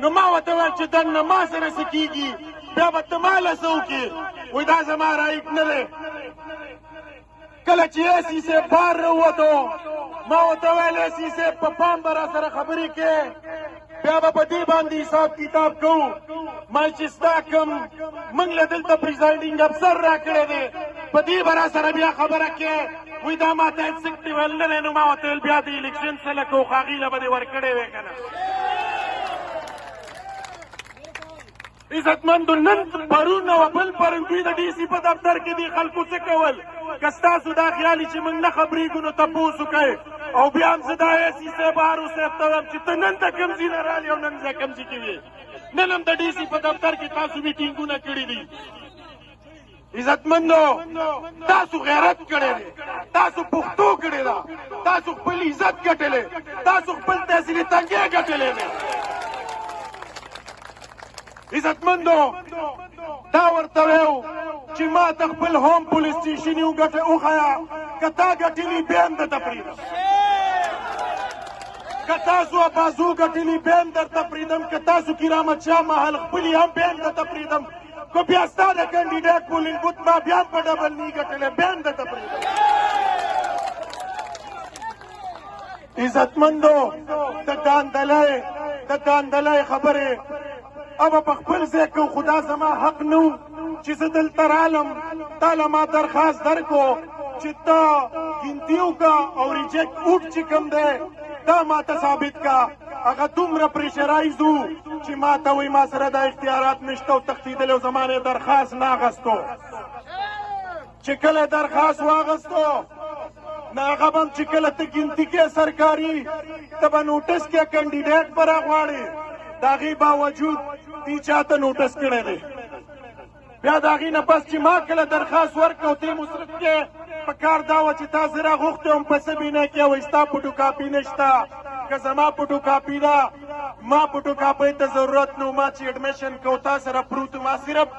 نو ما ورته ویل چې دننه ما سره څه کېږي بیا به ته ما له څه وکړې وایي دا زما رایټ نه دی کله چې ایسي صاحب بار راووتو ما ورته ویل ایسي صاحب په پام به را سره خبرې کې بیا به په دې باندې حساب کتاب کوو ما چې ستا کوم موږ له دلته پریزایډینګ افسر را کړی دی په دې به را سره بیا خبره کې وایي دا ما ته ایکسیکټیو ویل نه دی نو ما ورته ویل بیا د الیکشن څه لکه خو هغې له به دې ورکړی وی که نه عزتمندو نن پرون او بل پرون دوی د ډي سي په دفتر کې دي خلکو څه کول که ستاسو دا خیال چې موږ نه خبرېږو نو تپوس وکئ او بیا هم زه دا ایسي صاحب هارو صاحب ته وایم چې ته نن ته کوم ځای نه رالې او نن زه کوم ځای کې وې نن هم د ډي سي په دفتر کې تاسو میټینګونه کړي دي عزتمندو تاسو غیرت کړی دی تاسو پښتو کړې ده تاسو خپل عزت ګټلی تاسو خپل تحصیلي تنګې ګټلی دی عزتمندو دا ورته ویو چې ما ته خپل هوم پولیس سټیشن یې وښیه که تا ګټلي بیا هم درته پرېږدم که تاسو بازو ګټلي بیا هم درته پرېږدم که تاسو کرامت شاه محل خپلي هم بیا هم درته پرېږدم که بیا ستا د کینډیډیټ پولینګ بوت ما بیا هم په ډبل نی ګټلی بیا هم درته پرېږدم عزتمندو د داندلی خبرې ابا په خپل ځای کې خو دا زما حق نه و چې زه دلته رالم تا له ما درخواست درکړو چې ته ګنتي وکړه او ریجیکټ اوټ چې کوم دی دا ما ته ثابت کړه هغه دومره پریشرایز و چې ما ته وایي ما سره دا اختیارات نشته او تښتېدلی او زما نه درخواست نه اخیستو چې کله درخواست واخیستو نو هغه به هم چې کله ته ګنتي کې سرکاري ته به نوټس کې کینډیډیټ به راغواړې د هغې باوجود دې چاته نوټس کړی دی بیا د هغې نه پس چې ما کله درخواست ورکړو ته یې مصرف کې په کار دا وه چې تا زه راغوښتی وم په څه بینه کې وایي ستا فوټوکاپي نشته که زما فوټوکاپي ده ما فوټوکاپۍ ته ضرورت نه ما چې اډمیشن کو تا سره پروت ما صرف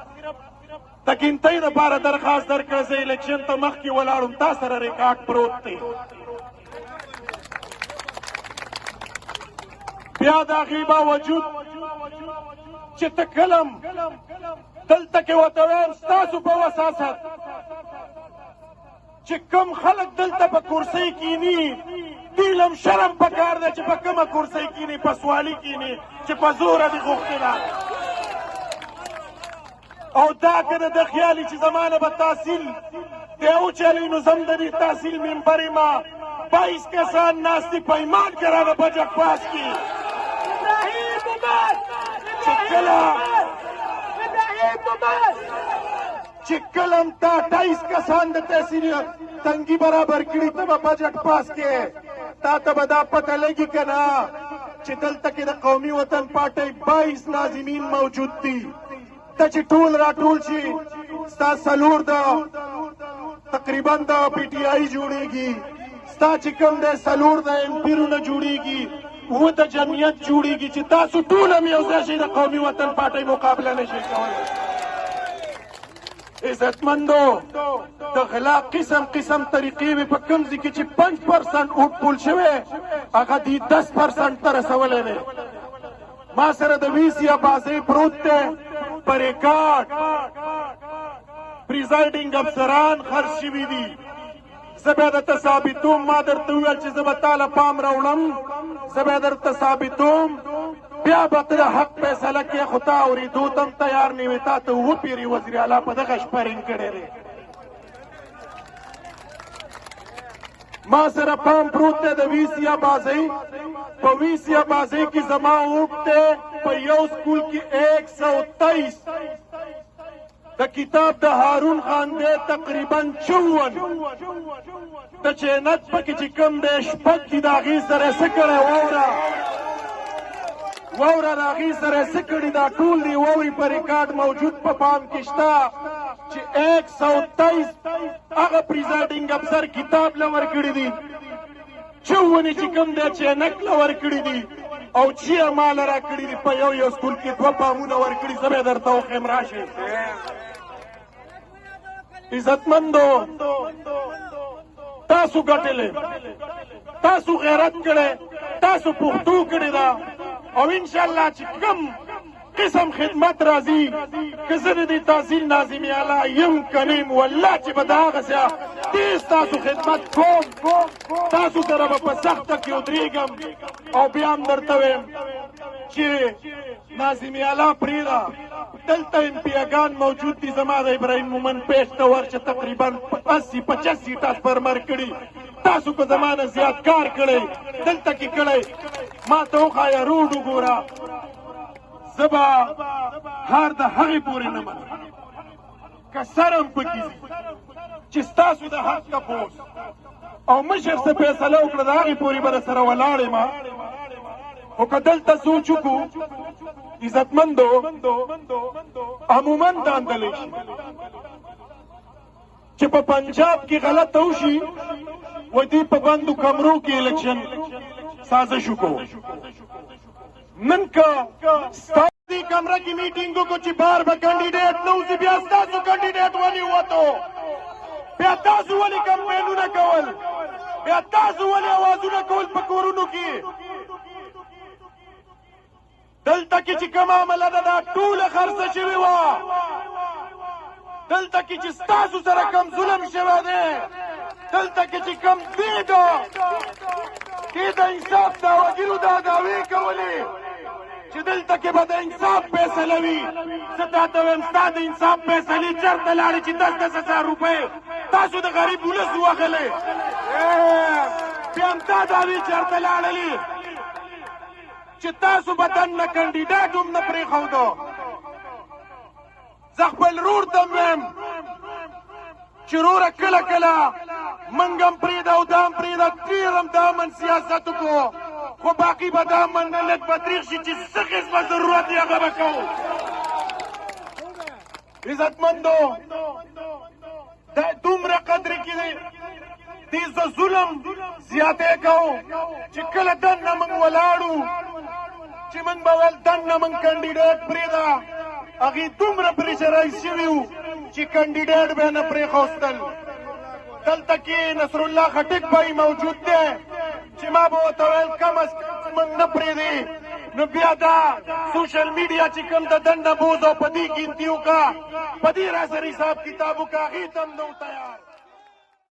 د ګنتۍ دپاره درخواست درکړه زه الیکشن ته مخکې ولاړم تا سره ریکارډ پروت دی بیا د هغې باوجود چې ته کلم دلته کې ورته وایم ستاسو په وساست چې کوم خلک دلته په کرسۍ کیني دوی لم شرم پکار دی چې په کومه کرسۍ کیني په سوالي کیني چې په زوره دې غوښتې ده او دا که د خیالي چې زما نه به تحصیل دی وچلی نو زه هم د دې تحصیل ممبر یم 22 کسان ناست دي په ایمان کې رانه بجټ پاس کړي چې کله هم تا 28 کسان د تحصیل تنګي برابر کړي ته به بجټ پاس کې تا ته به دا پته لګي که نه چې دلته کې د قومي وطن پارټۍ 22 ناظمین موجود دي ته چې ټول راټول شي ستا څلور د تقریبا د پی ټي آی جوړېږي ستا چې کوم دی څلور د امپیرونه جوړېږي اووه د جمعیت جوړېږي چې تاسو ټول هم یو ځای شئ د قومي وطن پارټۍ مقابله نه شئ کولی عزتمندو د غلا قسم قسم طریقې وې په کوم ځای کې چې 5% اوټ پول شوی هغه دې 10% ته رسولی دی ما سره د ویسي بازۍ پروت دی په ریکارډ پریزایډینګ افسران خرڅ شوي دي زه بیا درته ثابتوم ما درته وویل چې زه به تا له پام راوړم زه بیا درته ثابتوم بیا به ته د حق فیصله کې خو تا اورېدو ته هم تیار نه وې تا ته اووه پیرې وزیر اعلی په دغه شپه رینګ کړی دی ما سره پام پروت دی د ویسیا بازۍ په ویسیا بازۍ کې زما اوټ دی په یو سکول کې 123 د کتاب د هارون خان دی تقریبا 54 د چینت پکې چې کوم دی شپږ دي د هغې سره یې څه کړی واوره د هغې سره یې څه کړي دا ټول دي واورې په ریکارډ موجود په پام کې شته چې 123 هغه پریزایډینګ افسر کتاب له ورکړي دي 54 چې کوم دی چینک له ورکړي دي او چې ما له راکړي دي په یو سکول کې 2 پامونه ورکړي زه به درته وښیم راشئ عزتمندو تاسو ګټلې تاسو غیرت کړی تاسو پښتو کړې ده او انشاءالله چې کوم قسم خدمت راځي که زه د دې تحصیل ناظمي اعلی یم که نه یم والله چې به د هغسې تیز تاسو خدمت کوم تاسو سره به په سخته کې ودرېږم او بیا هم درته ویم چې ناظمي اعلی پرېږده دلته امپیاګان موجود دي زما د ابراهیم مومن پیش ته ورشه تقریبا 80-50 سیټه پرمر کړي تاسو که زما نه زیات کار کړی دلته کې کړی ما ته وښایه روډ وګوره زه به هر د هغې پورې نه منم که سر هم پکې ځي چې ستاسو د حق تپوس او مشر څه فیصله وکړه د هغې پورې به درسره ولاړ یم خو که دلته سوچ وکړو عزتمندو عموما داندلی شي چې په پنجاب کې غلطه وشي و دې په بندو کمرو کې الیکشن سازش وکړو نن که ستا دې کمره کې میټینګ وکړو چې بار به کینډیډیټ نه وځي بیا ستاسو کینډیډیټ ولې ووتو بیا تاسو ولې کمپینونه کول بیا تاسو ولې اوازونه کول په کورونو کې دلته کې چې کومه عمله ده دا ټوله خرڅه شوې وه دلته کې چې ستاسو سره کم ظلم شوی دی دلته کې چې کم دی ده دې د انصاف دعوګیرو دا دعوې کولې چې دلته کې به د انصاف فیصله وي زه تا ته وایم ستا د انصاف فیصلې چېرته لاړې چې 10,000 روپۍ تاسو د غریب ولس ووهلې بیا هم دا دعوې چېرته لاړلې چې تاسو به دننه کینډیډیټ هم نه پرېښودو زه خپل رور ته هم ویم چې روره کله کله موږ هم پرېږده او دا هم پرېږده ډېر هم د امن سیاست وکړو خو باقي به دا امن نه لږ به تریخ شي چې څه قسمه ضرورت یې هغه به کوو عزتمندو دا دومره قدر کې دی دې ظلم زیاتی کوو چې کله دننه موږ ولاړو چې موږ به ویل دننه موږ کینډیډیټ پرېږده هغې دومره پریشرایز شوي وو چې کینډیډیټ به یې نه پرېښوستل دلته کې نصرالله خټک بھائی موجود دی چې ما به ورته ویل کم از کم موږ نه پرېږدي نو بیا دا سوشل میډیا چې کوم د دننه بوز او په دې ګنتي وکړه په دې راسره حساب کتاب وکړه هغې ته هم نه و تیار